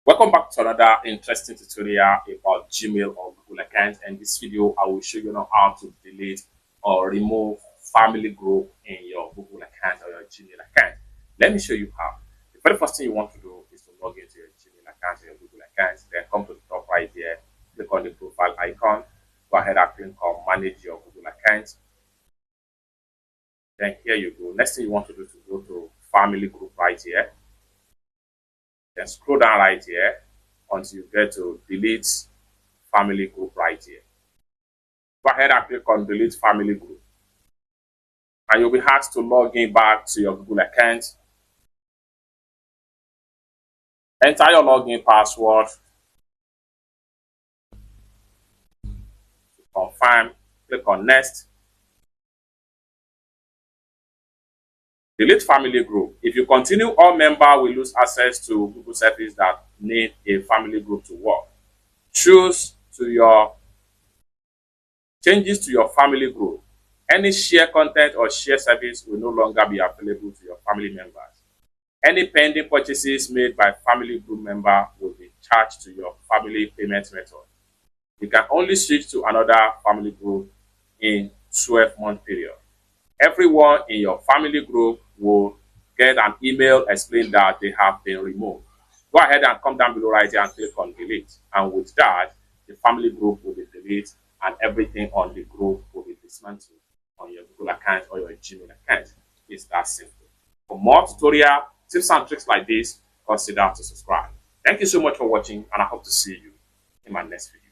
Welcome back to another interesting tutorial about Gmail or Google account. And in this video, I will show you how to delete or remove family group in your Google account or your Gmail account. Let me show you how. The very first thing you want to do is to log into your Gmail account or your Google account. Then come to the top right here, click on the profile icon. Go ahead and click on manage your Google account. Then here you go. Next thing you want to do is to go to family group right here. Then scroll down right here until you get to delete family group right here. Go ahead and click on delete family group. And you'll be asked to log in back to your Google account. Enter your login password. Confirm. Click on next. Delete family group. If you continue, all members will lose access to Google service that need a family group to work. Choose to your changes to your family group. Any share content or share service will no longer be available to your family members. Any pending purchases made by family group member will be charged to your family payment method. You can only switch to another family group in 12-month period. Everyone in your family group will get an email explaining that they have been removed. Go ahead and come down below right here and click on delete. And with that, the family group will be deleted and everything on the group will be dismantled on your Google account or your Gmail account. It's that simple. For more tutorial tips and tricks like this, consider to subscribe. Thank you so much for watching, and I hope to see you in my next video.